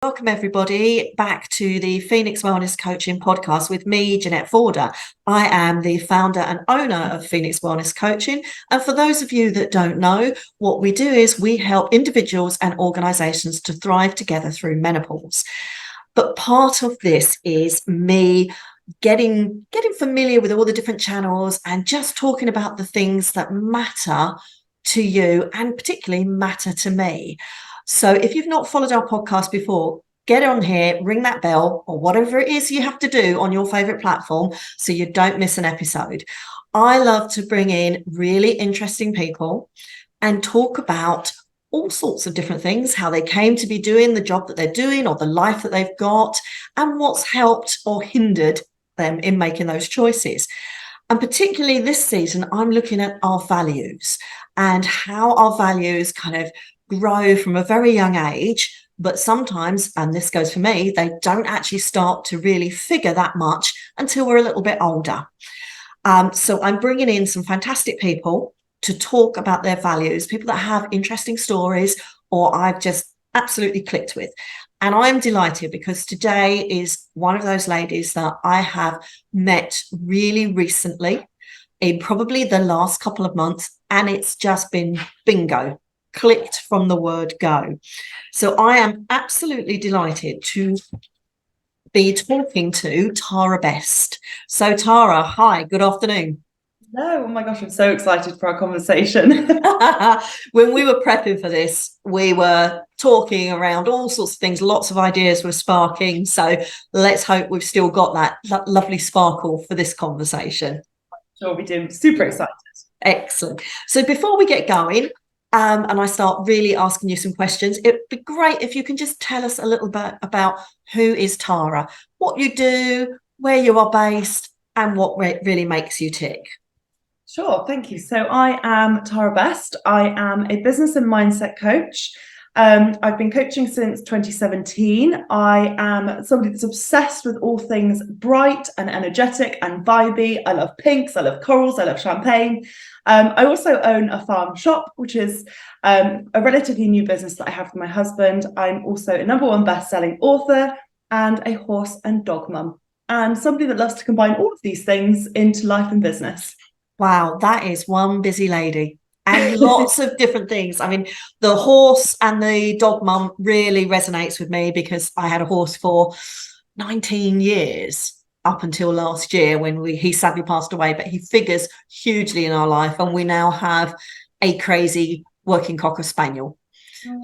Welcome, everybody, back to the Phoenix Wellness Coaching Podcast with me, Jeanette Forder. I am the founder and owner of Phoenix Wellness Coaching. And for those of you that don't know, what we do is we help individuals and organizations to thrive together through menopause. But part of this is me getting familiar with all the different channels and just talking about the things that matter to you and particularly matter to me. So if you've not followed our podcast before, get on here, ring that bell or whatever it is you have to do on your favorite platform so you don't miss an episode. I love to bring in really interesting people and talk about all sorts of different things, how they came to be doing the job that they're doing or the life that they've got, and what's helped or hindered them in making those choices. And particularly this season, I'm looking at our values and how our values kind of grow from a very young age, but sometimes, and this goes for me, they don't actually start to really figure that much until we're a little bit older. So I'm bringing in some fantastic people to talk about their values, people that have interesting stories or I've just absolutely clicked with. And I'm delighted because today is one of those ladies that I have met really recently in probably the last couple of months, and it's just been bingo. Clicked from the word go. So I am absolutely delighted to be talking to Tara Best. So Tara, hi, good afternoon. No, oh my gosh, I'm so excited for our conversation. When we were prepping for this, we were talking around all sorts of things, lots of ideas were sparking. So let's hope we've still got that lovely sparkle for this conversation. Sure, we do. Super excited. Excellent. So before we get going, and I start really asking you some questions, it'd be great if you can just tell us a little bit about who is Tara, what you do, where you are based, and what really makes you tick. Sure, thank you. So I am Tara Best. I am a business and mindset coach. I've been coaching since 2017. I am somebody that's obsessed with all things bright and energetic and vibey. I love pinks, I love corals, I love champagne. I also own a farm shop, which is a relatively new business that I have with my husband. I'm also a #1 best-selling author and a horse and dog mum, and somebody that loves to combine all of these things into life and business. Wow, that is one busy lady. And lots of different things. I mean, the horse and the dog mum really resonates with me because I had a horse for 19 years up until last year when he sadly passed away, but he figures hugely in our life. And we now have a crazy working Cocker Spaniel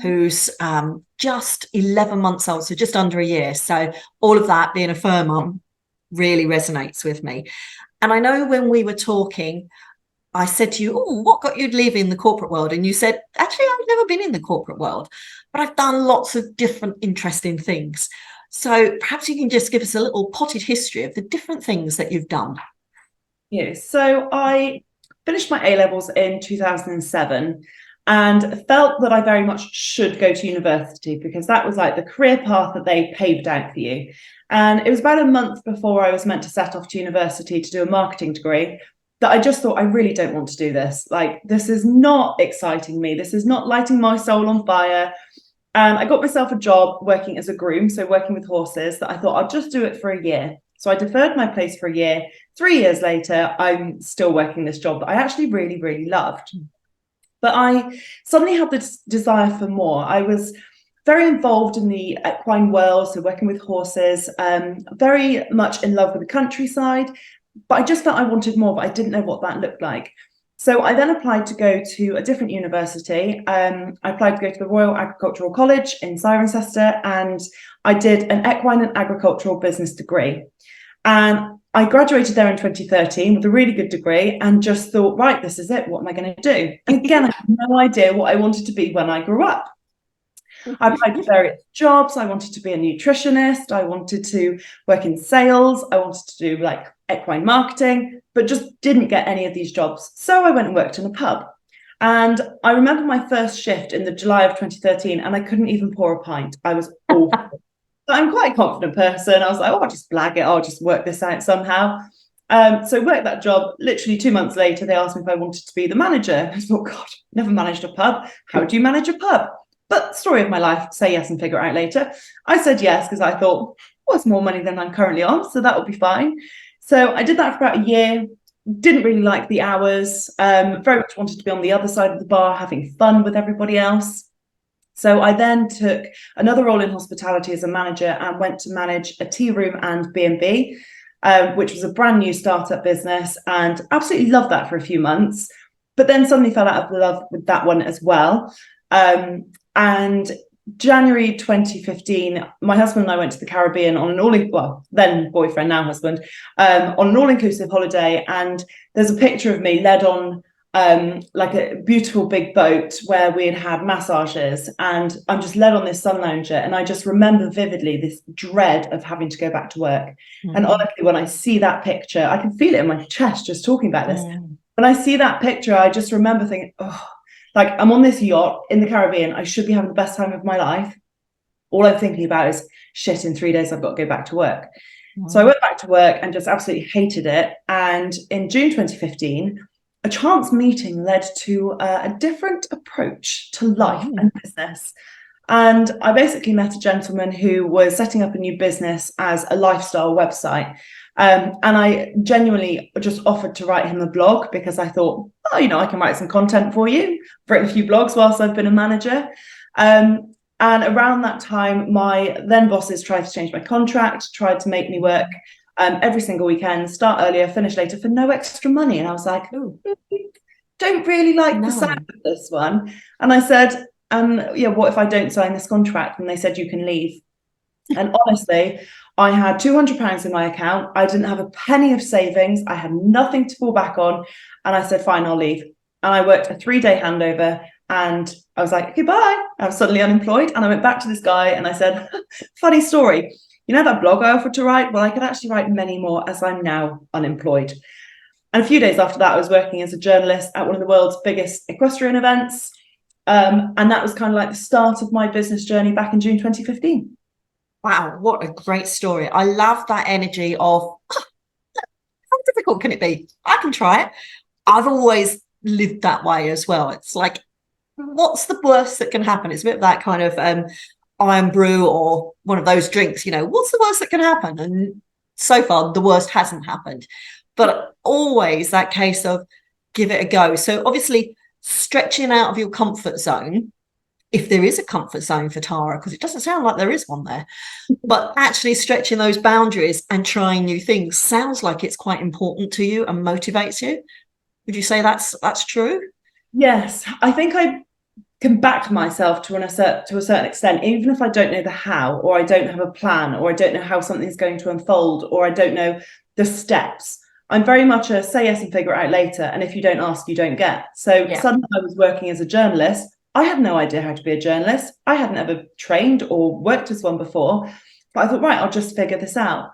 who's just 11 months old, so just under a year. So all of that, being a fur mum, really resonates with me. And I know when we were talking, I said to you, oh, what got you leaving the corporate world? And you said, actually, I've never been in the corporate world, but I've done lots of different interesting things. So perhaps you can just give us a little potted history of the different things that you've done. Yeah, so I finished my A-levels in 2007 and felt that I very much should go to university because that was like the career path that they paved out for you. And it was about a month before I was meant to set off to university to do a marketing degree that I just thought, I really don't want to do this. Like, this is not exciting me. This is not lighting my soul on fire. And I got myself a job working as a groom, so working with horses, that I thought I'll just do it for a year. So I deferred my place for a year. 3 years later, I'm still working this job that I actually really, really loved. But I suddenly had this desire for more. I was very involved in the equine world, so working with horses, very much in love with the countryside, but I just felt I wanted more, but I didn't know what that looked like. So I then applied to go to a different university. I applied to go to the Royal Agricultural College in Cirencester, and I did an equine and agricultural business degree. And I graduated there in 2013 with a really good degree and just thought, right, this is it. What am I going to do? And again, I had no idea what I wanted to be when I grew up. I applied for various jobs. I wanted to be a nutritionist. I wanted to work in sales. I wanted to do like equine marketing, but just didn't get any of these jobs. So I went and worked in a pub. And I remember my first shift in the July of 2013, and I couldn't even pour a pint. I was awful. But I'm quite a confident person. I was like, oh, I'll just blag it. I'll just work this out somehow. So worked that job. Literally 2 months later, they asked me if I wanted to be the manager. I thought, God, never managed a pub. How do you manage a pub? but story of my life, say yes and figure it out later. I said yes because I thought, well, it's more money than I'm currently on, so that would be fine. So I did that for about a year. Didn't really like the hours. Very much wanted to be on the other side of the bar, having fun with everybody else. So I then took another role in hospitality as a manager and went to manage a tea room and B&B, which was a brand new startup business, and absolutely loved that for a few months. But then suddenly fell out of love with that one as well. And January 2015, my husband and I went to the Caribbean on an then boyfriend, now husband, on an all-inclusive holiday. And there's a picture of me led on like a beautiful big boat where we had massages, and I'm just led on this sun lounger, and I just remember vividly this dread of having to go back to work. And honestly, when I see that picture, I can feel it in my chest just talking about this. When I see that picture, I just remember thinking, oh, like, I'm on this yacht in the Caribbean. I should be having the best time of my life. All I'm thinking about is, shit, in 3 days, I've got to go back to work. So I went back to work and just absolutely hated it. And in June 2015, a chance meeting led to a different approach to life and business. And I basically met a gentleman who was setting up a new business as a lifestyle website. And I genuinely just offered to write him a blog because I thought, oh, I can write some content for you. I've written a few blogs whilst I've been a manager. And around that time, my then bosses tried to change my contract, tried to make me work every single weekend, start earlier, finish later for no extra money. And I was like, oh, don't really like the sound of this one. And I said, what if I don't sign this contract? And they said, you can leave. And honestly, I had £200 in my account. I didn't have a penny of savings. I had nothing to fall back on. And I said, fine, I'll leave. And I worked a 3-day handover, and I was like, okay, bye. I was suddenly unemployed. And I went back to this guy and I said, funny story. That blog I offered to write? Well, I could actually write many more, as I'm now unemployed. And a few days after that, I was working as a journalist at one of the world's biggest equestrian events. And that was kind of like the start of my business journey back in June 2015. Wow, what a great story. I love that energy of, how difficult can it be? I can try it. I've always lived that way as well. It's like, what's the worst that can happen? It's a bit of that kind of iron brew or one of those drinks, what's the worst that can happen? And so far, the worst hasn't happened. But always that case of give it a go. So obviously, stretching out of your comfort zone, if there is a comfort zone for Tara, because it doesn't sound like there is one there, but actually stretching those boundaries and trying new things sounds like it's quite important to you and motivates you. Would you say that's true? Yes, I think I can back myself to a certain extent, even if I don't know the how, or I don't have a plan, or I don't know how something's going to unfold, or I don't know the steps. I'm very much a say yes and figure it out later. And if you don't ask, you don't get. So suddenly I was working as a journalist. I had no idea how to be a journalist. I hadn't ever trained or worked as one before. But I thought, right, I'll just figure this out.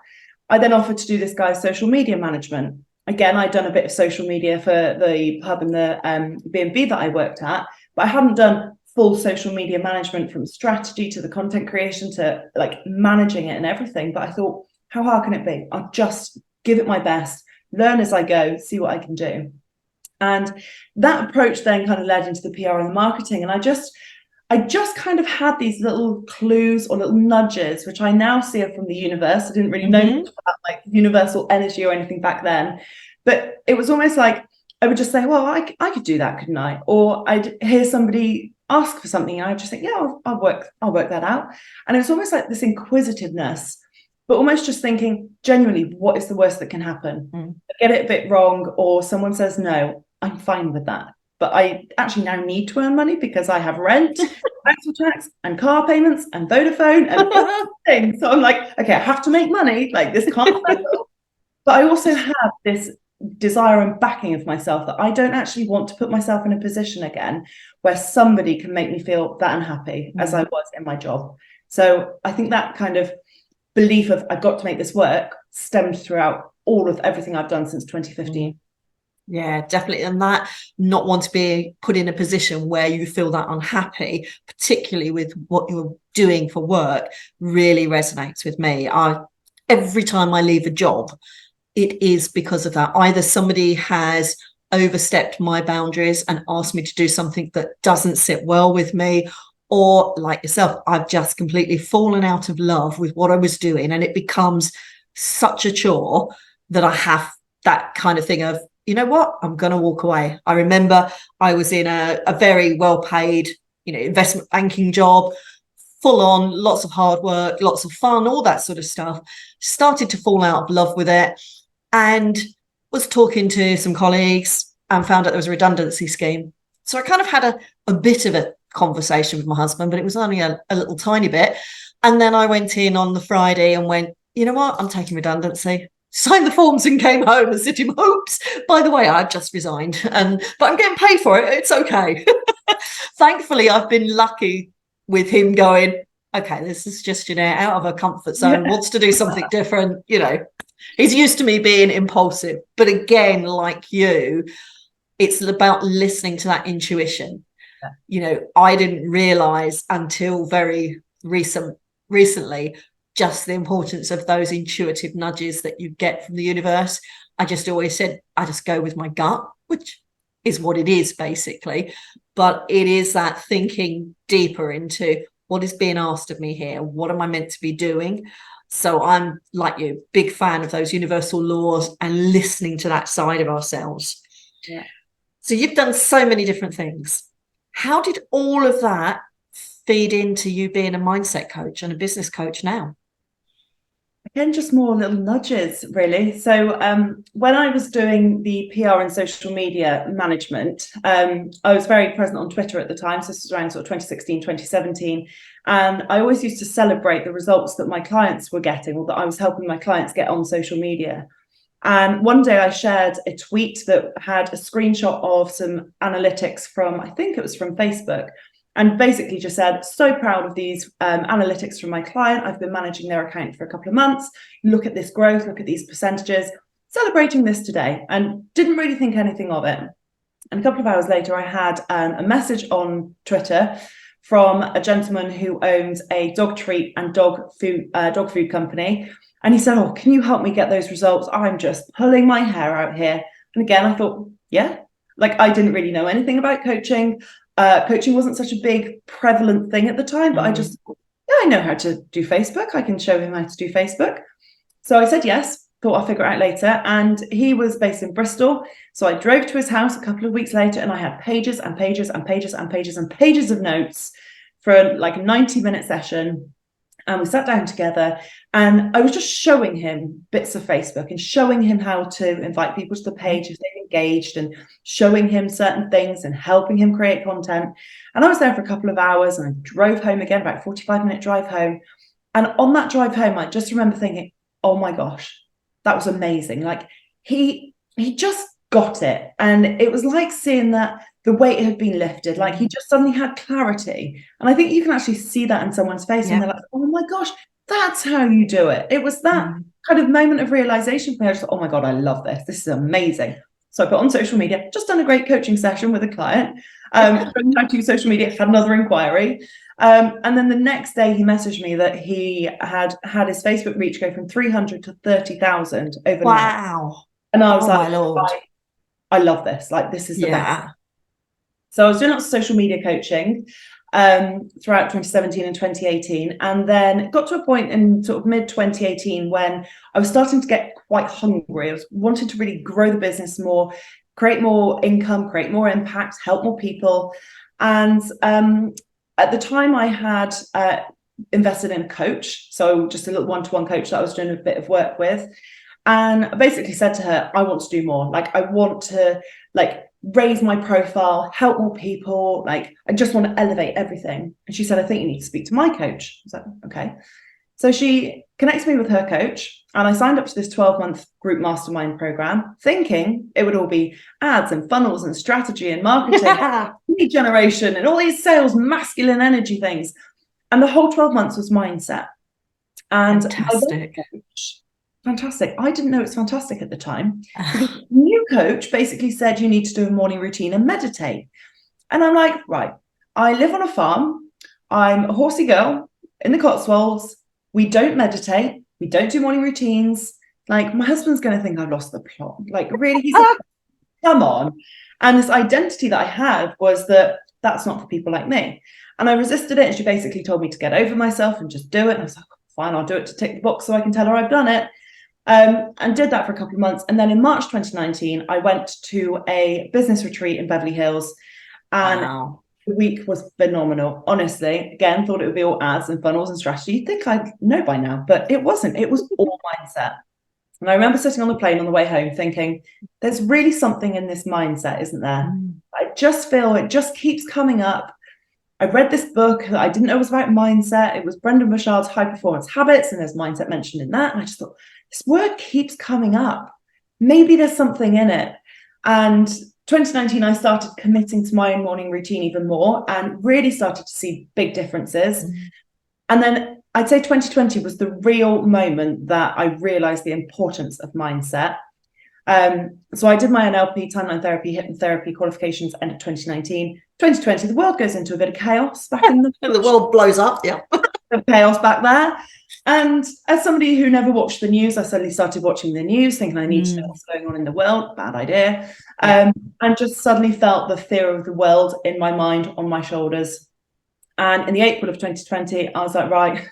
I then offered to do this guy's social media management. Again, I'd done a bit of social media for the pub and the B&B that I worked at, but I hadn't done full social media management, from strategy to the content creation to like managing it and everything. But I thought, how hard can it be? I'll just give it my best, learn as I go, see what I can do. And that approach then kind of led into the PR and the marketing. And I just kind of had these little clues or little nudges, which I now see are from the universe. I didn't really know about like universal energy or anything back then, but it was almost like I would just say, well, I could do that, couldn't I? Or I'd hear somebody ask for something, and I'd just think, yeah, I'll work that out. And it was almost like this inquisitiveness, but almost just thinking, genuinely, what is the worst that can happen? I get it a bit wrong, or someone says no, I'm fine with that. But I actually now need to earn money because I have rent, council tax, and car payments, and Vodafone, and all things. So I'm like, okay, I have to make money. Like, this can't fail. But I also have this desire and backing of myself that I don't actually want to put myself in a position again where somebody can make me feel that unhappy as I was in my job. So I think that kind of belief of I've got to make this work stemmed throughout all of everything I've done since 2015. Yeah, definitely. And that not want to be put in a position where you feel that unhappy, particularly with what you're doing for work, really resonates with me. Every time I leave a job, it is because of that. Either somebody has overstepped my boundaries and asked me to do something that doesn't sit well with me, or like yourself, I've just completely fallen out of love with what I was doing, and it becomes such a chore that I have that kind of thing of, you know what, I'm going to walk away. I remember I was in a very well paid, investment banking job, full on, lots of hard work, lots of fun, all that sort of stuff. Started to fall out of love with it, and was talking to some colleagues and found out there was a redundancy scheme. So I kind of had a bit of a conversation with my husband, but it was only a little tiny bit. And then I went in on the Friday and went, you know what, I'm taking redundancy. Signed the forms and came home and said to him, oops, by the way, I've just resigned, but I'm getting paid for it. It's okay. Thankfully, I've been lucky with him going, okay, this is just, out of her comfort zone, wants to do something different. He's used to me being impulsive. But again, like you, it's about listening to that intuition. I didn't realize until very recently just the importance of those intuitive nudges that you get from the universe. I just always said, I just go with my gut, which is what it is basically. But it is that thinking deeper into what is being asked of me here? What am I meant to be doing? So I'm, like you, big fan of those universal laws and listening to that side of ourselves. Yeah. So you've done so many different things. How did all of that feed into you being a mindset coach and a business coach now? Again, just more little nudges, really. So when I was doing the PR and social media management, I was very present on Twitter at the time. So this was around sort of 2016, 2017. And I always used to celebrate the results that my clients were getting, or that I was helping my clients get on social media. And one day I shared a tweet that had a screenshot of some analytics from, I think it was from Facebook, and basically just said, so proud of these analytics from my client. I've been managing their account for a couple of months. Look at this growth, look at these percentages, celebrating this today, and didn't really think anything of it. And a couple of hours later, I had a message on Twitter from a gentleman who owns a dog treat and dog food company. And he said, oh, can you help me get those results? I'm just pulling my hair out here. And again, I thought, yeah, like I didn't really know anything about coaching. Coaching wasn't such a big prevalent thing at the time, but I just, yeah, I know how to do Facebook. I can show him how to do Facebook. So I said yes, thought I'll figure it out later. And he was based in Bristol. So I drove to his house a couple of weeks later, and I had pages and pages and pages and pages and pages of notes for like a 90-minute session. And we sat down together, and I was just showing him bits of Facebook and showing him how to invite people to the page if they've engaged, and showing him certain things and helping him create content. And I was there for a couple of hours, and I drove home again, about a 45-minute drive home. And on that drive home, I just remember thinking, oh my gosh, that was amazing. Like he just got it. And it was like seeing that the weight had been lifted, like he just suddenly had clarity. And I think you can actually see that in someone's face, and they're like, oh my gosh, that's how you do it. It was that kind of moment of realization for me. I just thought, oh my God, I love this. This is amazing. So I put on social media, just done a great coaching session with a client. How to use social media, had another inquiry. And then the next day he messaged me that he had his Facebook reach go from 300 to 30,000 overnight. Wow. And I was my Lord. I love this. Like, this is the best. Yeah. So I was doing lots of social media coaching throughout 2017 and 2018. And then got to a point in sort of mid 2018 when I was starting to get quite hungry. I was wanting to really grow the business more, create more income, create more impact, help more people. And at the time I had invested in a coach. So just a little one-to-one coach that I was doing a bit of work with. And I basically said to her, I want to do more. Like, I want to raise my profile, help more people. Like, I just want to elevate everything. And she said, I think you need to speak to my coach. I was like, okay. So she connects me with her coach, and I signed up to this 12-month group mastermind program, thinking it would all be ads and funnels and strategy and marketing, lead generation, and all these sales, masculine energy things. And the whole 12 months was mindset. And fantastic. I didn't know it was fantastic at the time. The new coach basically said you need to do a morning routine and meditate. And I'm like, right, I live on a farm. I'm a horsey girl in the Cotswolds. We don't meditate. We don't do morning routines. Like, my husband's going to think I've lost the plot. Like, really, he's like, come on. And this identity that I had was that that's not for people like me. And I resisted it. And she basically told me to get over myself and just do it. And I was like, fine, I'll do it to tick the box so I can tell her I've done it. And did that for a couple of months. And then in March 2019, I went to a business retreat in Beverly Hills. And Wow. the week was phenomenal. Honestly, again, thought it would be all ads and funnels and strategy. You'd think I'd know by now, but it wasn't. It was all mindset. And I remember sitting on the plane on the way home thinking, there's really something in this mindset, isn't there? I just feel it just keeps coming up. I read this book that I didn't know was about mindset. It was Brendan Burchard's High Performance Habits, and there's mindset mentioned in that. And I just thought, this word keeps coming up. Maybe there's something in it. And 2019, I started committing to my own morning routine even more and really started to see big differences. And then I'd say 2020 was the real moment that I realized the importance of mindset. So I did my NLP, timeline therapy, hypnotherapy qualifications end of 2019. 2020, the world goes into a bit of chaos back in the world blows up. Yeah. chaos back there. And as somebody who never watched the news, I suddenly started watching the news, thinking I need to know what's going on in the world. Bad idea. And just suddenly felt the fear of the world in my mind, on my shoulders. And in the April of 2020, I was like, right,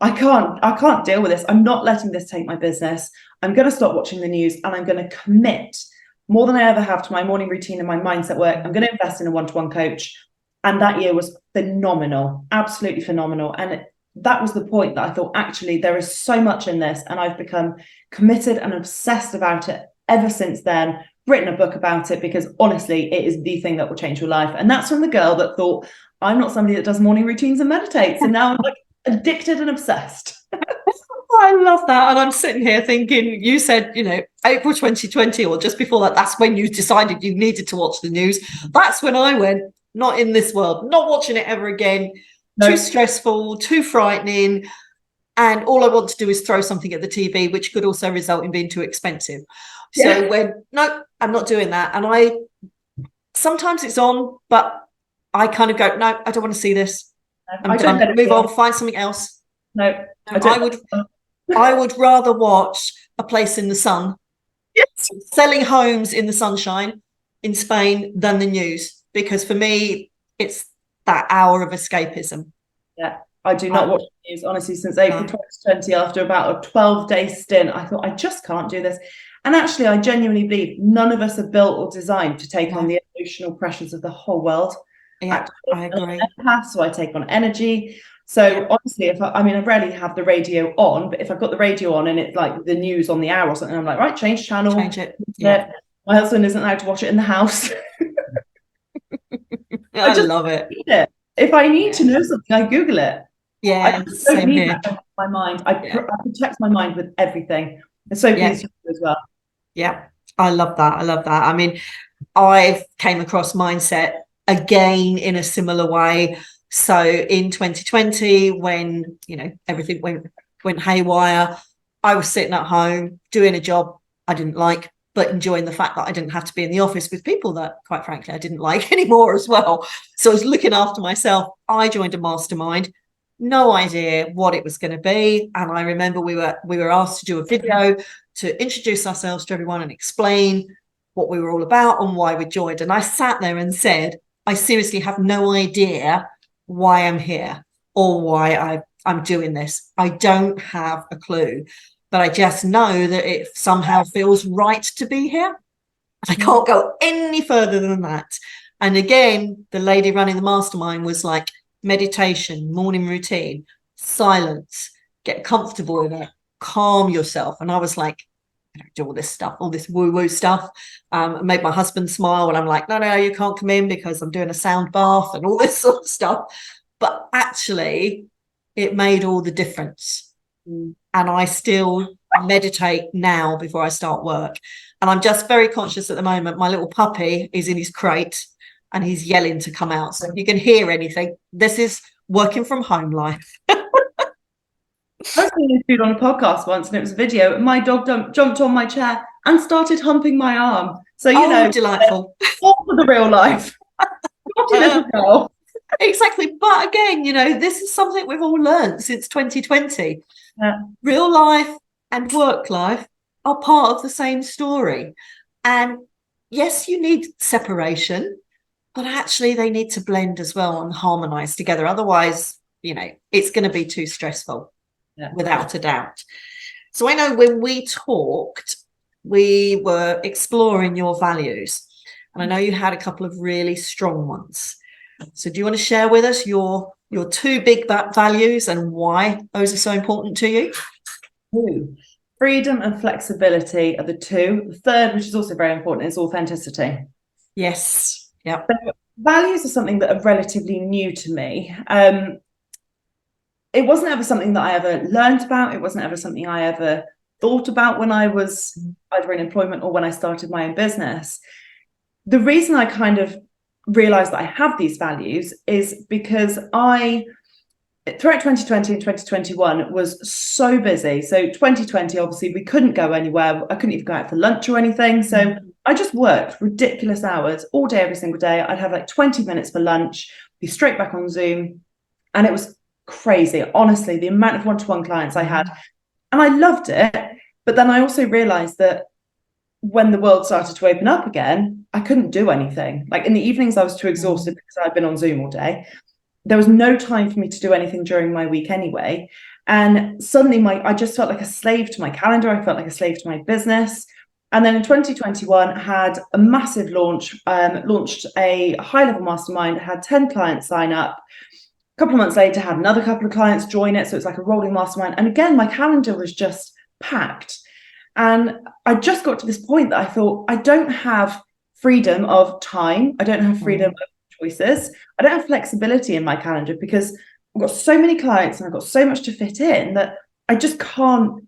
I can't deal with this. I'm not letting this take my business. I'm going to stop watching the news and I'm going to commit more than I ever have to my morning routine and my mindset work. I'm going to invest in a one-to-one coach. And that year was phenomenal, absolutely phenomenal. And that was the point that I thought, actually, there is so much in this. And I've become committed and obsessed about it ever since then, written a book about it, because honestly, it is the thing that will change your life. And that's from the girl that thought, I'm not somebody that does morning routines and meditates. And now I'm like addicted and obsessed. I love that. And I'm sitting here thinking, you said, April 2020, or just before that, that's when you decided you needed to watch the news. That's when I went, not in this world, not watching it ever again. No. Too stressful, too frightening. And all I want to do is throw something at the TV, which could also result in being too expensive. So no, I'm not doing that. And sometimes it's on, but I kind of go, no, I don't want to see this. I'm going to move on, find something else. No, I would rather watch A Place in the Sun, selling homes in the sunshine in Spain, than the news, because for me, it's that hour of escapism. Yeah, I do not watch the news, honestly, since April 2020. After about a 12-day stint, I thought, I just can't do this. And actually, I genuinely believe none of us are built or designed to take on the emotional pressures of the whole world. Yeah, I agree. So I take on energy. So honestly, if I rarely have the radio on, but if I've got the radio on and it's like the news on the hour or something, I'm like, right, change channel. Change it. Yeah. My husband isn't allowed to watch it in the house. I love it. If I need to know something, I Google it. Yeah, I don't need that in my mind. I protect my mind with everything. And so please as well. Yeah, I love that. I love that. I mean, I came across mindset again in a similar way. So in 2020, when everything went haywire, I was sitting at home doing a job I didn't like, but enjoying the fact that I didn't have to be in the office with people that, quite frankly, I didn't like anymore as well. So I was looking after myself. I joined a mastermind, no idea what it was going to be. And I remember we were asked to do a video to introduce ourselves to everyone and explain what we were all about and why we joined. And I sat there and said, I seriously have no idea why I'm here or why I'm doing this. I don't have a clue, but I just know that it somehow feels right to be here. I can't go any further than that. And again, the lady running the mastermind was like, meditation, morning routine, silence, get comfortable in it, calm yourself. And I was like, I don't do all this stuff, all this woo-woo stuff. Made my husband smile when I'm like, no, you can't come in because I'm doing a sound bath and all this sort of stuff. But actually, it made all the difference. And I still meditate now before I start work. And I'm just very conscious at the moment. My little puppy is in his crate and he's yelling to come out. So if you can hear anything, this is working from home life. I was seeing food on a podcast once, and it was a video, and my dog jumped on my chair and started humping my arm. So delightful. All for the real life. Not a little girl. Exactly. But again, this is something we've all learned since 2020. Yeah. Real life and work life are part of the same story. And yes, you need separation, but actually they need to blend as well and harmonize together. Otherwise, it's going to be too stressful, without a doubt. So I know when we talked, we were exploring your values, and I know you had a couple of really strong ones. So do you want to share with us your two big values and why those are so important to you? Freedom and flexibility are the two. The third, which is also very important, is authenticity. Yes. Yeah. Values are something that are relatively new to me. It wasn't ever something that I ever learned about. It wasn't ever something I ever thought about when I was either in employment or when I started my own business. The reason I kind of realized that I have these values is because throughout 2020 and 2021 was so busy. So 2020, obviously, we couldn't go anywhere. I couldn't even go out for lunch or anything. So I just worked ridiculous hours all day, every single day. I'd have like 20 minutes for lunch, be straight back on Zoom. And it was crazy. Honestly, the amount of one-to-one clients I had, and I loved it. But then I also realized that when the world started to open up again, I couldn't do anything. Like in the evenings, I was too exhausted because I'd been on Zoom all day. There was no time for me to do anything during my week anyway. And suddenly I just felt like a slave to my calendar. I felt like a slave to my business. And then in 2021, had a massive launch, launched a high-level mastermind, had 10 clients sign up. A couple of months later, had another couple of clients join it. So it's like a rolling mastermind. And again, my calendar was just packed. And I just got to this point that I thought, I don't have freedom of time. I don't have freedom of choices. I don't have flexibility in my calendar because I've got so many clients and I've got so much to fit in that I just can't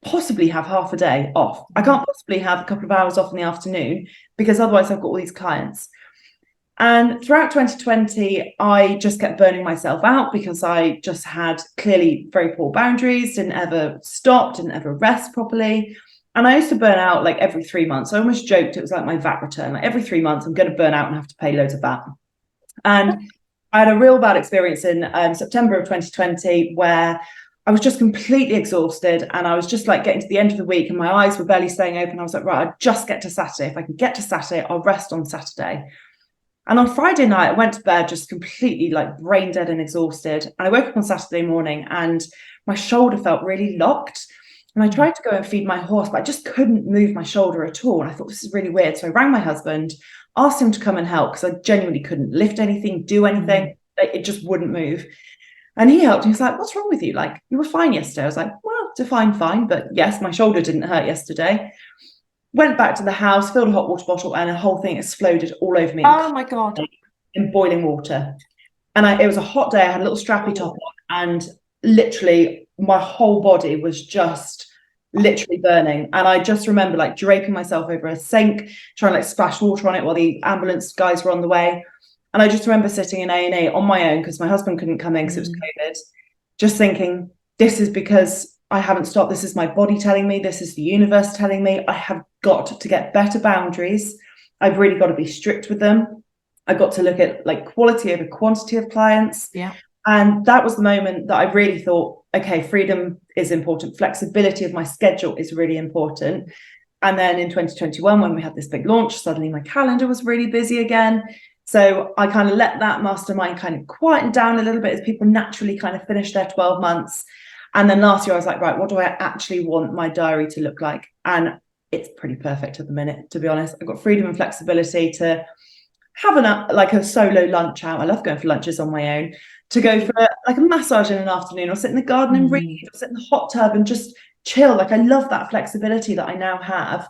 possibly have half a day off. I can't possibly have a couple of hours off in the afternoon because otherwise I've got all these clients. And throughout 2020, I just kept burning myself out because I just had clearly very poor boundaries, didn't ever stop, didn't ever rest properly. And I used to burn out like every 3 months. I almost joked it was like my VAT return. Like every 3 months, I'm going to burn out and have to pay loads of VAT. And I had a real bad experience in September of 2020 where I was just completely exhausted and I was just like getting to the end of the week and my eyes were barely staying open. I was like, right, I'll just get to Saturday. If I can get to Saturday, I'll rest on Saturday. And on Friday night, I went to bed just completely like brain dead and exhausted. And I woke up on Saturday morning and my shoulder felt really locked. And I tried to go and feed my horse, but I just couldn't move my shoulder at all. And I thought, this is really weird. So I rang my husband, asked him to come and help because I genuinely couldn't lift anything, do anything. It just wouldn't move. And he helped. He was like, what's wrong with you? Like, you were fine yesterday. I was like, well, define fine. But yes, my shoulder didn't hurt yesterday. Went back to the house, filled a hot water bottle, and the whole thing exploded all over me. Oh my God. In boiling water. And it was a hot day. I had a little strappy top on, and literally my whole body was just literally burning. And I just remember like draping myself over a sink, trying to like splash water on it while the ambulance guys were on the way. And I just remember sitting in A&E on my own because my husband couldn't come in because it was COVID, just thinking, this is because I haven't stopped. This is my body telling me, this is the universe telling me I have got to get better boundaries. I've really got to be strict with them. I've got to look at like quality over quantity of clients. Yeah. And that was the moment that I really thought, okay, freedom is important. Flexibility of my schedule is really important. And then in 2021, when we had this big launch, suddenly my calendar was really busy again. So I kind of let that mastermind kind of quieten down a little bit as people naturally kind of finish their 12 months. And then last year I was like, right, what do I actually want my diary to look like? And it's pretty perfect at the minute, to be honest. I've got freedom and flexibility to have a solo lunch out. I love going for lunches on my own, to go for like a massage in an afternoon or sit in the garden and read or sit in the hot tub and just chill. Like I love that flexibility that I now have.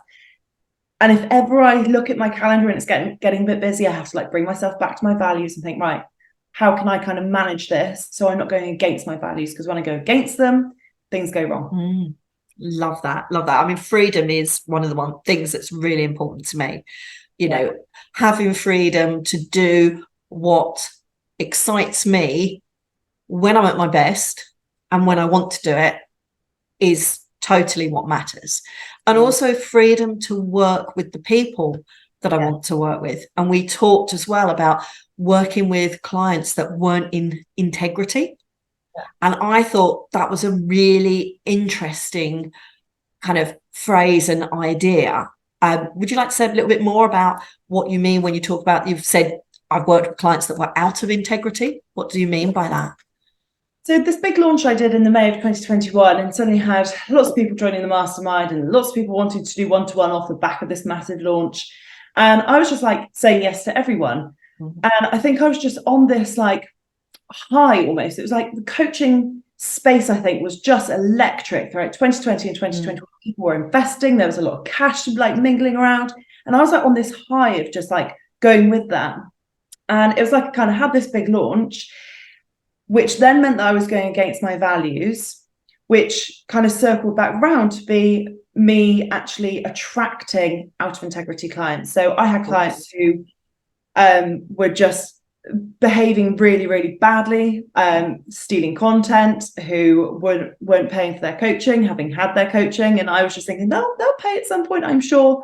And if ever I look at my calendar and it's getting a bit busy, I have to like bring myself back to my values and think, right, how can I kind of manage this so I'm not going against my values? Because when I go against them, things go wrong. Love that. Love that. I mean, freedom is one of the things that's really important to me. You know, having freedom to do what excites me when I'm at my best and when I want to do it is totally what matters. And also freedom to work with the people that I want to work with. And we talked as well about working with clients that weren't in integrity. And I thought that was a really interesting kind of phrase and idea. Would you like to say a little bit more about what you mean when you talk about, you've said I've worked with clients that were out of integrity. What do you mean by that? So this big launch I did in the May of 2021, and suddenly had lots of people joining the mastermind and lots of people wanting to do one-to-one off the back of this massive launch. And I was just like saying yes to everyone. And I think I was just on this like high almost. It was like the coaching space, I think, was just electric throughout 2020 and 2021. People were investing. There was a lot of cash like mingling around. And I was like on this high of just like going with that. And it was like I kind of had this big launch, which then meant that I was going against my values, which kind of circled back round to be me actually attracting out of integrity clients. So I had clients who were just behaving really, really badly, stealing content, who weren't paying for their coaching, having had their coaching. And I was just thinking, they'll pay at some point, I'm sure.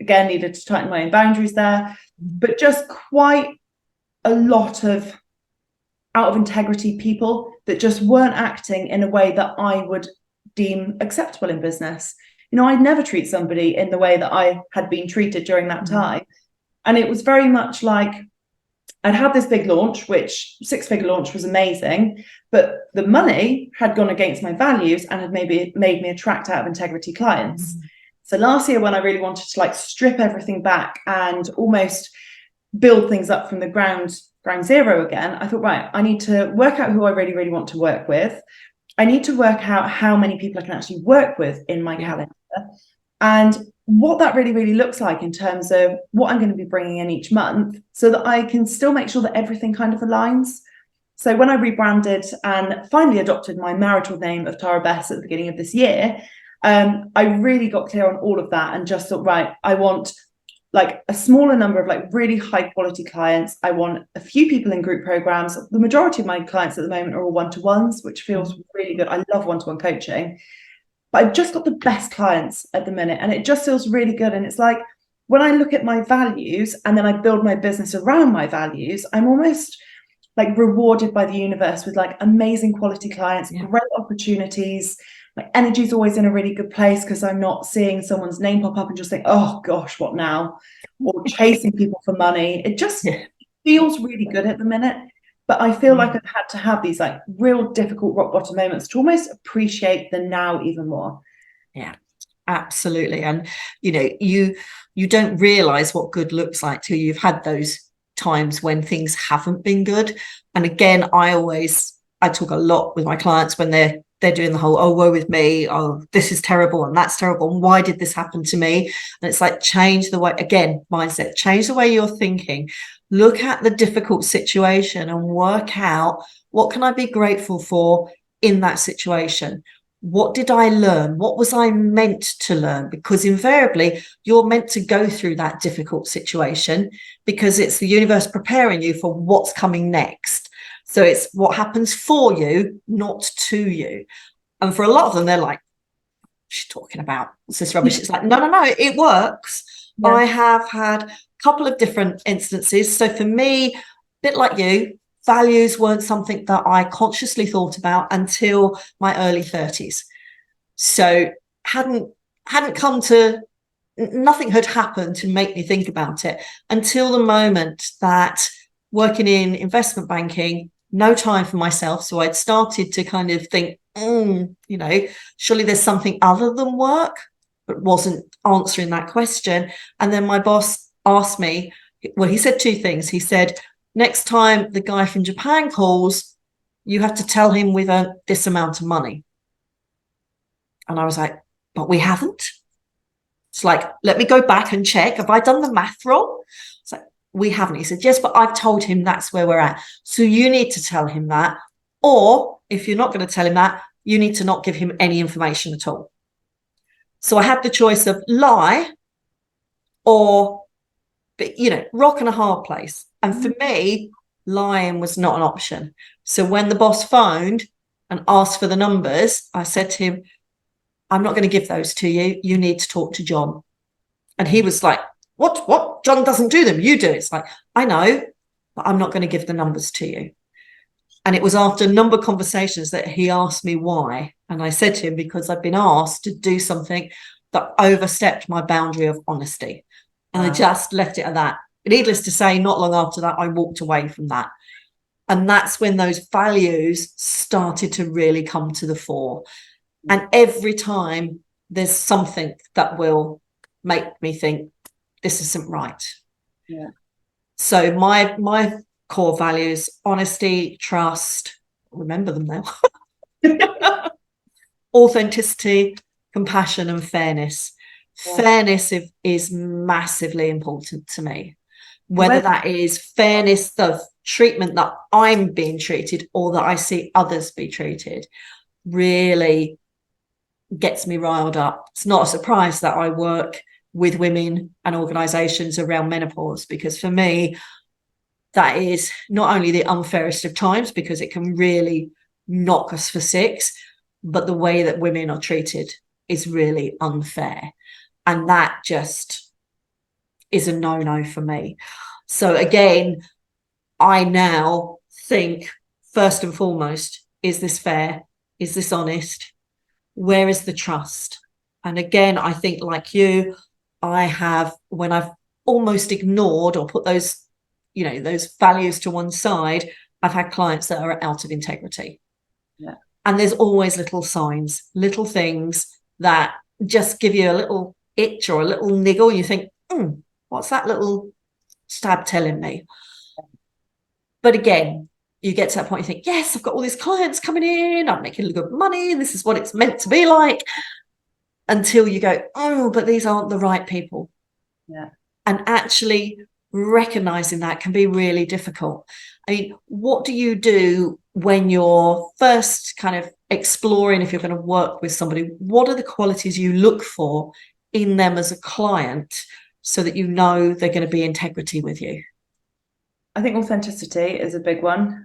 Again, needed to tighten my own boundaries there, but just quite a lot of out of integrity people that just weren't acting in a way that I would deem acceptable in business. You know, I'd never treat somebody in the way that I had been treated during that time. And it was very much like I'd had this big launch, which six-figure launch was amazing, but the money had gone against my values and had maybe made me attract out of integrity clients. So last year, when I really wanted to like strip everything back and almost build things up from the ground zero again, I thought, right, I need to work out who I really, really want to work with. I need to work out how many people I can actually work with in my calendar and what that really, really looks like in terms of what I'm going to be bringing in each month so that I can still make sure that everything kind of aligns. So when I rebranded and finally adopted my marital name of Tara Bess at the beginning of this year, I really got clear on all of that and just thought, right, I want like a smaller number of like really high quality clients. I want a few people in group programs. The majority of my clients at the moment are all one-to-ones, which feels really good. I love one-to-one coaching, but I've just got the best clients at the minute and it just feels really good. And it's like, when I look at my values and then I build my business around my values, I'm almost like rewarded by the universe with like amazing quality clients, great opportunities. My energy is always in a really good place because I'm not seeing someone's name pop up and just think, oh gosh, what now? Or chasing people for money. It just feels really good at the minute. But I feel like I've had to have these like real difficult rock bottom moments to almost appreciate the now even more. Yeah, absolutely. And you know, you don't realize what good looks like till you've had those times when things haven't been good. And again, I talk a lot with my clients when they're doing the whole, oh, woe with me, oh, this is terrible and that's terrible, and why did this happen to me? And it's like, change the way, again, mindset, change the way you're thinking, look at the difficult situation and work out, what can I be grateful for in that situation? What did I learn? What was I meant to learn? Because invariably you're meant to go through that difficult situation because it's the universe preparing you for what's coming next. So it's what happens for you, not to you. And for a lot of them, they're like, she's talking about, what's this rubbish? It's like, no, it works. Yeah. I have had a couple of different instances. So for me, a bit like you, values weren't something that I consciously thought about until my early 30s. So hadn't come to, nothing had happened to make me think about it until the moment that working in investment banking, no time for myself. So I'd started to kind of think, you know, surely there's something other than work, but wasn't answering that question. And then my boss asked me, well, he said two things. He said, next time the guy from Japan calls, you have to tell him we've earned this amount of money. And I was like, but we haven't. It's like, let me go back and check. Have I done the math wrong? It's like, we haven't. He said, yes, but I've told him that's where we're at. So you need to tell him that. Or if you're not going to tell him that, you need to not give him any information at all. So I had the choice of lie or, you know, rock and a hard place. And for me, lying was not an option. So when the boss phoned and asked for the numbers, I said to him, I'm not going to give those to you. You need to talk to John. And he was like, what? John doesn't do them. You do. It's like, I know, but I'm not going to give the numbers to you. And it was after a number of conversations that he asked me why. And I said to him, because I've been asked to do something that overstepped my boundary of honesty. And I just left it at that. Needless to say, not long after that, I walked away from that. And that's when those values started to really come to the fore. And every time there's something that will make me think this isn't right. Yeah. So my core values: honesty, trust, remember them now, authenticity, compassion, and fairness. Yeah. Fairness is massively important to me, whether that is fairness of treatment that I'm being treated or that I see others be treated, really gets me riled up. It's not a surprise that I work with women and organizations around menopause, because for me, that is not only the unfairest of times, because it can really knock us for six, but the way that women are treated is really unfair. And that just is a no-no for me. So again, I now think, first and foremost, is this fair? Is this honest? Where is the trust? And again, I think, like you, I have, when I've almost ignored or put those, those values to one side, I've had clients that are out of integrity. Yeah. And there's always little signs, little things that just give you a little itch or a little niggle. You think, what's that little stab telling me? But again, you get to that point, you think, yes, I've got all these clients coming in, I'm making good money, and this is what it's meant to be like. Until you go, oh, but these aren't the right people. Yeah. And actually recognizing that can be really difficult. I mean, what do you do when you're first kind of exploring if you're going to work with somebody? What are the qualities you look for in them as a client so that you know they're going to be integrity with you? I think authenticity is a big one.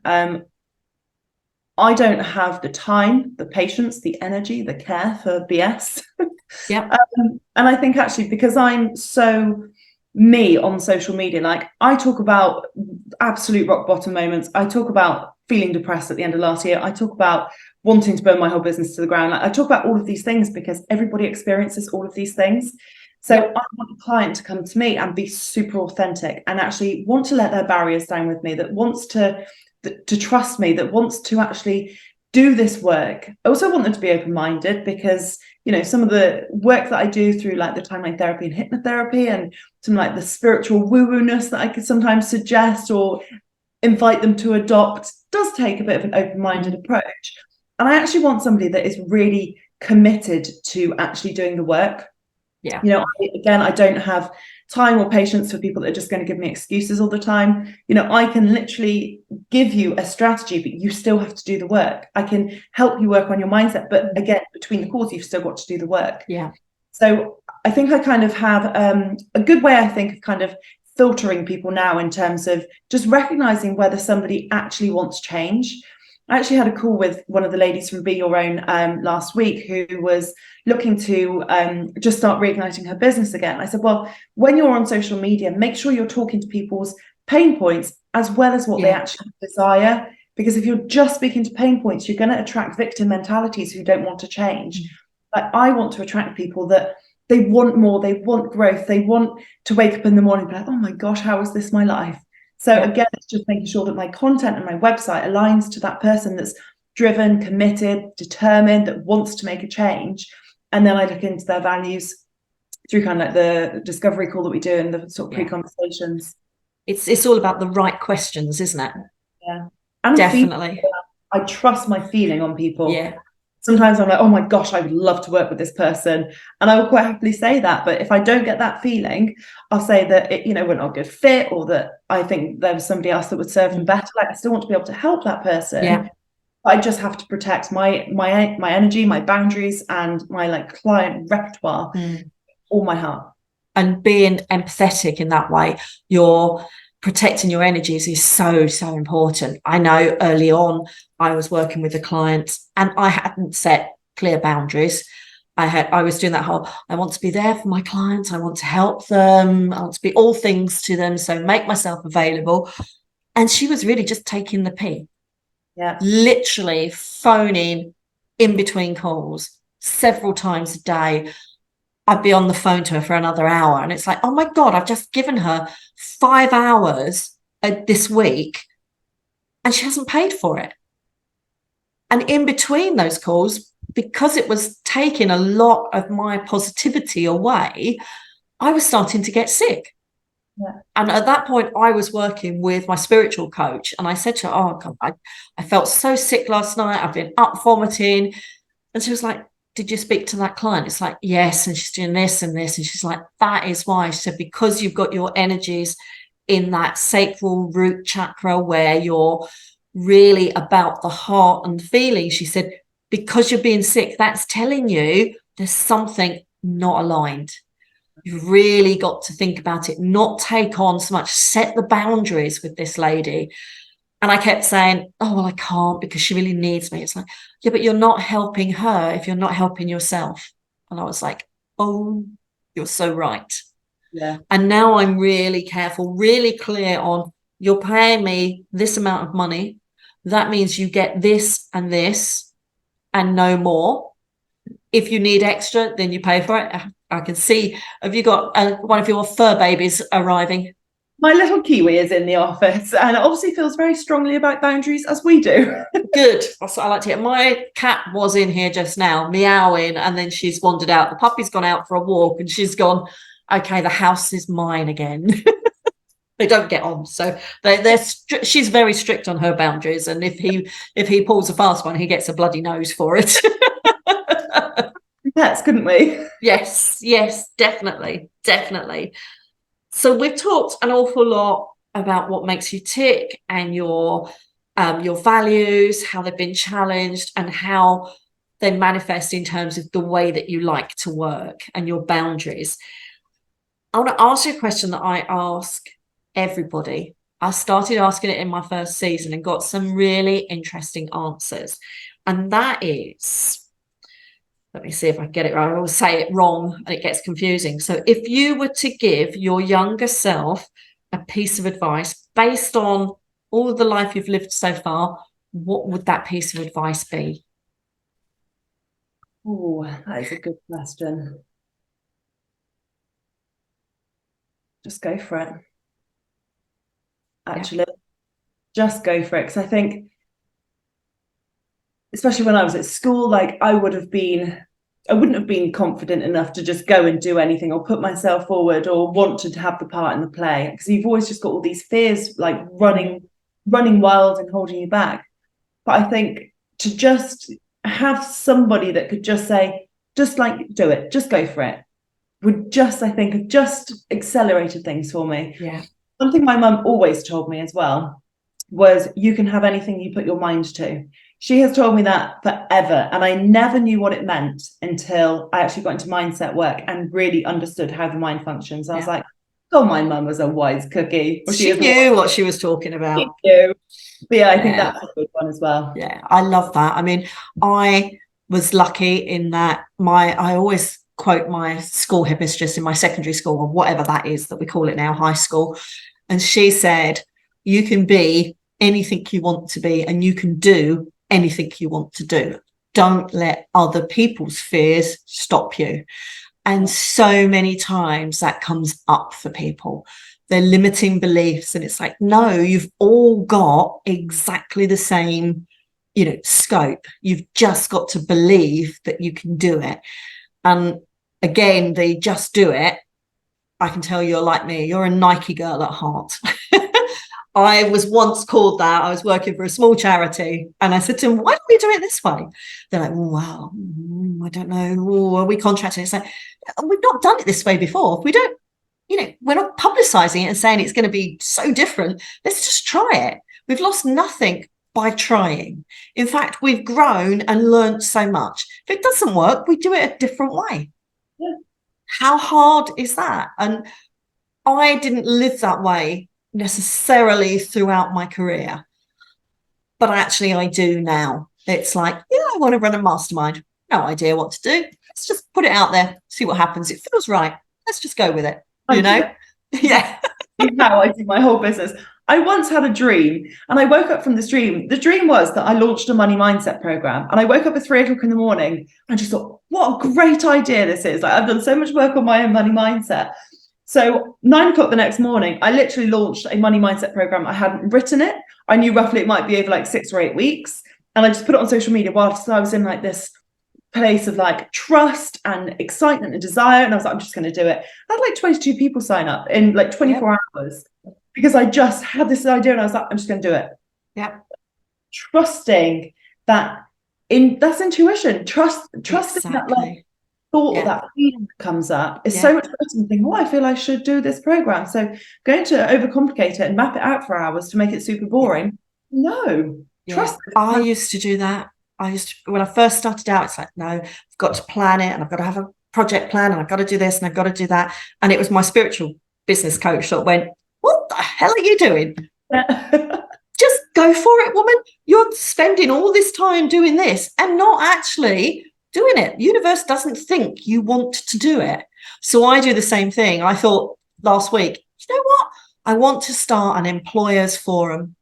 I don't have the time, the patience, the energy, the care for BS. Yeah. And I think actually, because I'm so me on social media, like I talk about absolute rock bottom moments. I talk about feeling depressed at the end of last year. I talk about wanting to burn my whole business to the ground. Like, I talk about all of these things because everybody experiences all of these things. So I want a client to come to me and be super authentic and actually want to let their barriers down with me, that wants to trust me, that wants to actually do this work. I also want them to be open-minded, because some of the work that I do through like the timeline therapy and hypnotherapy and some like the spiritual woo-woo-ness that I could sometimes suggest or invite them to adopt does take a bit of an open-minded approach. And I actually want somebody that is really committed to actually doing the work. Yeah. I don't have time or patience for people that are just going to give me excuses all the time. I can literally give you a strategy, but you still have to do the work. I can help you work on your mindset, but again, between the calls, you've still got to do the work. Yeah. So I think I kind of have a good way, I think, of kind of filtering people now in terms of just recognizing whether somebody actually wants change. I actually had a call with one of the ladies from Be Your Own last week, who was looking to just start reigniting her business again. I said, well, when you're on social media, make sure you're talking to people's pain points as well as what they actually desire. Because if you're just speaking to pain points, you're going to attract victim mentalities who don't want to change. Like, I want to attract people that they want more, they want growth, they want to wake up in the morning and be like, oh my gosh, how is this my life? So again, it's just making sure that my content and my website aligns to that person that's driven, committed, determined, that wants to make a change. And then I look into their values through kind of like the discovery call that we do and the sort of pre-conversations. It's all about the right questions, isn't it? Yeah. And definitely. I trust my feeling on people. Yeah. Sometimes I'm like, oh my gosh, I would love to work with this person. And I will quite happily say that. But if I don't get that feeling, I'll say that we're not a good fit, or that I think there was somebody else that would serve them better. Like, I still want to be able to help that person. Yeah. But I just have to protect my energy, my boundaries, and my like client repertoire, all my heart. And being empathetic in that way, you're protecting your energies, is so, so important. I know early on I was working with a client and I hadn't set clear boundaries. I was doing that whole, I want to be there for my clients, I want to help them, I want to be all things to them, so make myself available. And she was really just taking the pee. Yeah. Literally phoning in between calls several times a day. I'd be on the phone to her for another hour. And it's like, oh my God, I've just given her 5 hours this week and she hasn't paid for it. And in between those calls, because it was taking a lot of my positivity away, I was starting to get sick. Yeah. And at that point, I was working with my spiritual coach. And I said to her, oh, God, I felt so sick last night. I've been up vomiting. And she was like, did you speak to that client? It's like, yes. And she's doing this and this. And she's like, that is why. She said, because you've got your energies in that sacral root chakra where you're really about the heart and feeling. She said, because you're being sick, that's telling you there's something not aligned. You've really got to think about it, not take on so much, set the boundaries with this lady. And I kept saying, oh, well, I can't because she really needs me. It's like, yeah, but you're not helping her if you're not helping yourself. And I was like, oh, you're so right. Yeah. And now I'm really careful, really clear on, you're paying me this amount of money. That means you get this and no more. If you need extra, then you pay for it. I can see, have you got one of your fur babies arriving? My little Kiwi is in the office and obviously feels very strongly about boundaries, as we do. Good. That's what I like to hear. My cat was in here just now, meowing, and then she's wandered out. The puppy's gone out for a walk and she's gone, okay, the house is mine again. They don't get on. So she's very strict on her boundaries. And if he pulls a fast one, he gets a bloody nose for it. Pets, couldn't we? Yes, definitely. So we've talked an awful lot about what makes you tick and your values, how they've been challenged and how they manifest in terms of the way that you like to work and your boundaries. I want to ask you a question that I ask everybody. I started asking it in my first season and got some really interesting answers. And that is, let me see if I can get it right. I always say it wrong and it gets confusing. So if you were to give your younger self a piece of advice based on all of the life you've lived so far, what would that piece of advice be? Oh, that is a good question. Just go for it. Actually, just go for it. Because I think, especially when I was at school, like I wouldn't have been confident enough to just go and do anything or put myself forward or want to have the part in the play. Because you've always just got all these fears like running wild and holding you back. But I think to just have somebody that could just say, just like do it, just go for it, would just, I think, have just accelerated things for me. Yeah. Something my mum always told me as well was you can have anything you put your mind to. She has told me that forever. And I never knew what it meant until I actually got into mindset work and really understood how the mind functions. I was like, oh, my mum was a wise cookie. She knew what she was talking about. But yeah, I think that's a good one as well. Yeah, I love that. I mean, I was lucky in that I always quote my school headmistress in my secondary school or whatever that is that we call it now, high school. And she said, you can be anything you want to be and you can do anything you want to do. Don't let other people's fears stop you. And so many times that comes up for people. They're limiting beliefs. And it's like, no, you've all got exactly the same, scope. You've just got to believe that you can do it. And again, they just do it. I can tell you're like me. You're a Nike girl at heart. I was once called that. I was working for a small charity and I said to them, why don't we do it this way? They're like, well, I don't know. Are we contracting? It's like, we've not done it this way before. If we don't, we're not publicizing it and saying it's going to be so different. Let's just try it. We've lost nothing by trying. In fact, we've grown and learned so much. If it doesn't work, we do it a different way. Yeah. How hard is that? And I didn't live that way necessarily throughout my career, but actually I do now. It's like, I want to run a mastermind. No idea what to do. Let's just put it out there, see what happens. It feels right. Let's just go with it. Yeah. how I do my whole business. I once had a dream and I woke up from this dream. The dream was that I launched a money mindset program, and I woke up at 3 o'clock in the morning and just thought, what a great idea this is. Like, I've done so much work on my own money mindset. So 9 o'clock the next morning, I literally launched a money mindset program. I hadn't written it. I knew roughly it might be over like 6 or 8 weeks. And I just put it on social media whilst I was in like this place of like trust and excitement and desire. And I was like, I'm just going to do it. I had like 22 people sign up in like 24 hours because I just had this idea and I was like, I'm just going to do it. Yeah. Trusting that that's intuition. Trusting that like thought, that feeling that comes up is so much better than thinking, oh, I feel I should do this program. So going to overcomplicate it and map it out for hours to make it super boring. No. Trust. I used to do that. When I first started out, it's like, no, I've got to plan it and I've got to have a project plan and I've got to do this and I've got to do that. And it was my spiritual business coach that went, what the hell are you doing? Just go for it, woman. You're spending all this time doing this and not actually doing it. The universe doesn't think you want to do it. So I do the same thing. I thought last week, you know what? I want to start an employers forum.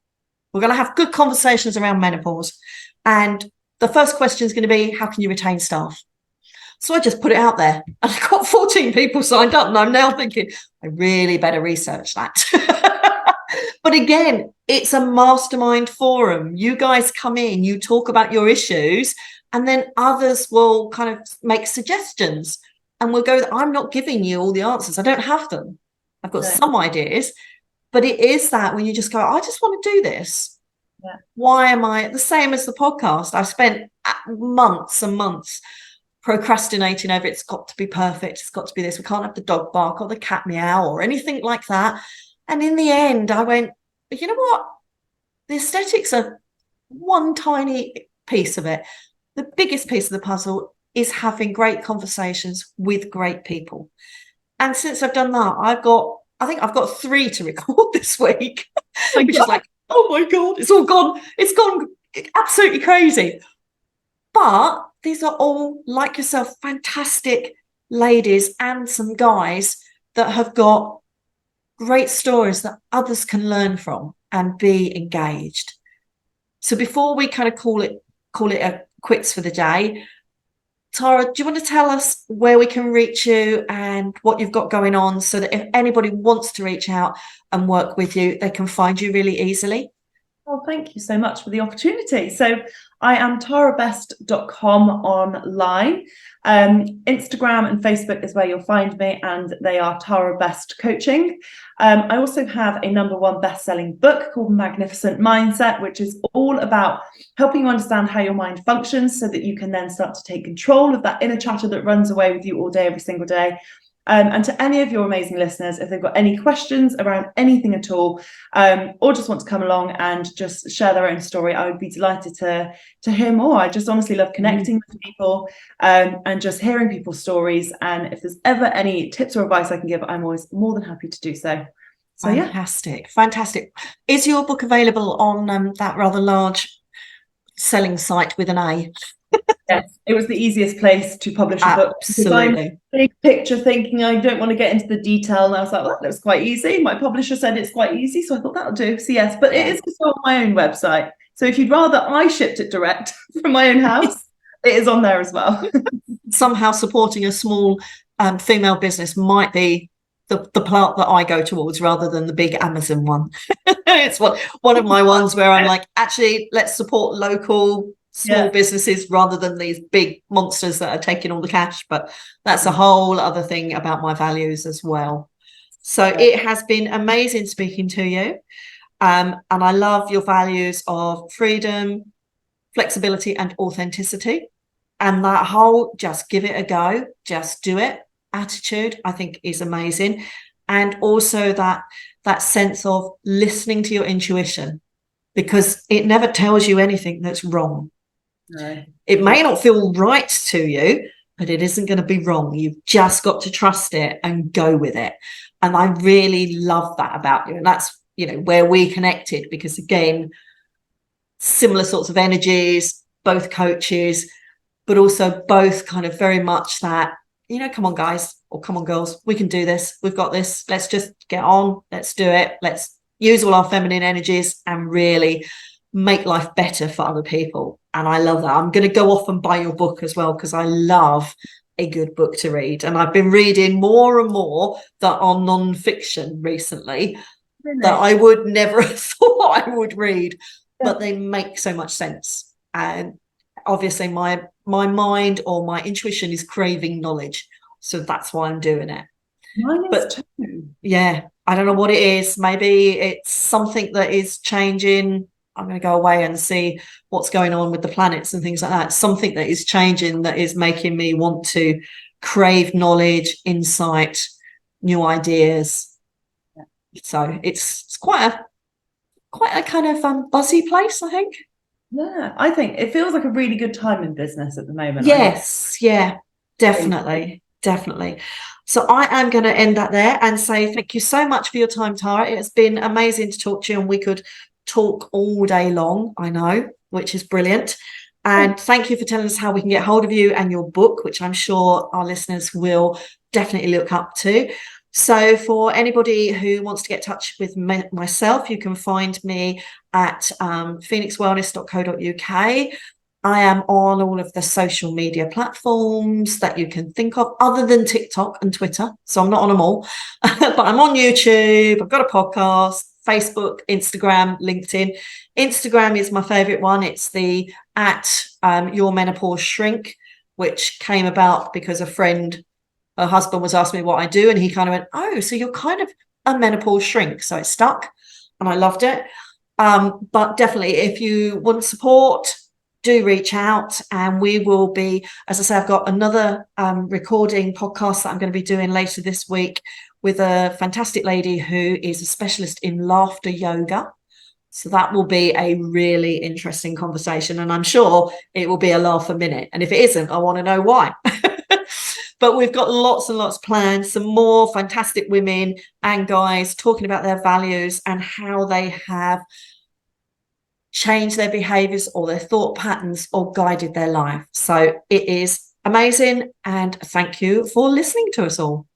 We're going to have good conversations around menopause. And the first question is going to be, how can you retain staff? So I just put it out there and I got 14 people signed up. And I'm now thinking, I really better research that. But again, it's a mastermind forum. You guys come in, you talk about your issues, and then others will kind of make suggestions. And we'll go, I'm not giving you all the answers. I don't have them. I've got some ideas. But it is that when you just go, I just want to do this. Yeah. Why am I the same as the podcast? I've spent months and months procrastinating over it's got to be perfect. It's got to be this. We can't have the dog bark or the cat meow or anything like that. And in the end, I went, you know what? The aesthetics are one tiny piece of it. The biggest piece of the puzzle is having great conversations with great people. And since I've done that, I think I've got 3 to record this week, which is like, oh my God, it's all gone. It's gone absolutely crazy. But these are all, like yourself, fantastic ladies and some guys that have got great stories that others can learn from and be engaged. So before we kind of call it a quits for the day, Tara, do you want to tell us where we can reach you and what you've got going on so that if anybody wants to reach out and work with you, they can find you really easily? Well, thank you so much for the opportunity. So I am tarabest.com online. Instagram and Facebook is where you'll find me, and they are Tara Best Coaching. I also have a #1 best-selling book called Magnificent Mindset, which is all about helping you understand how your mind functions so that you can then start to take control of that inner chatter that runs away with you all day, every single day. And to any of your amazing listeners, if they've got any questions around anything at all, or just want to come along and just share their own story, I would be delighted to hear more. I just honestly love connecting with people and just hearing people's stories. And if there's ever any tips or advice I can give, I'm always more than happy to do so. So fantastic. Is your book available on that rather large selling site with an A? Yes, it was the easiest place to publish a book. Absolutely. Big picture thinking, I don't want to get into the detail. And I was like, well, that looks quite easy. My publisher said it's quite easy. So I thought that'll do. So yes, but it is also on my own website. So if you'd rather I shipped it direct from my own house, it is on there as well. Somehow supporting a small female business might be the part that I go towards rather than the big Amazon one. It's one of my ones where I'm like, actually, let's support local small businesses rather than these big monsters that are taking all the cash. But that's a whole other thing about my values as well. So it has been amazing speaking to you. And I love your values of freedom, flexibility, and authenticity. And that whole just give it a go, just do it attitude, I think is amazing. And also that sense of listening to your intuition, because it never tells you anything that's wrong. No. It may not feel right to you, but it isn't going to be wrong. You've just got to trust it and go with it. And I really love that about you. And that's, where we connected, because again, similar sorts of energies, both coaches, but also both kind of very much that come on, guys, or come on, girls, we can do this. We've got this. Let's just get on. Let's do it. Let's use all our feminine energies and really make life better for other people. And I love that. I'm going to go off and buy your book as well, because I love a good book to read. And I've been reading more and more that are non-fiction recently that I would never have thought I would read, but they make so much sense. And obviously my mind or my intuition is craving knowledge. So that's why I'm doing it. Mine is too. Yeah, I don't know what it is. Maybe it's something that is changing. I'm going to go away and see what's going on with the planets and things like that. Something that is changing that is making me want to crave knowledge, insight, new ideas. Yeah. So it's quite a kind of buzzy place, I think. Yeah, I think it feels like a really good time in business at the moment. Yes, yeah, definitely. So I am going to end that there and say thank you so much for your time, Tara. It's been amazing to talk to you, and we could talk all day long, I know, which is brilliant. And thank you for telling us how we can get hold of you and your book, which I'm sure our listeners will definitely look up to. So for anybody who wants to get in touch with myself, you can find me at phoenixwellness.co.uk. I am on all of the social media platforms that you can think of, other than TikTok and Twitter. So I'm not on them all, but I'm on YouTube. I've got a podcast, Facebook, Instagram, LinkedIn. Instagram is my favorite one. It's the at Your Menopause Shrink, which came about because a friend, her husband, was asking me what I do, and he kind of went, oh, so you're kind of a menopause shrink. So it stuck and I loved it. But definitely, if you want support, do reach out, and we will be, as I say, I've got another recording podcast that I'm going to be doing later this week with a fantastic lady who is a specialist in laughter yoga. So that will be a really interesting conversation, and I'm sure it will be a laugh a minute. And if it isn't, I want to know why. But we've got lots and lots planned, some more fantastic women and guys talking about their values and how they have changed their behaviors or their thought patterns or guided their life. So it is amazing. And thank you for listening to us all.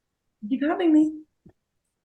Thank you for having me.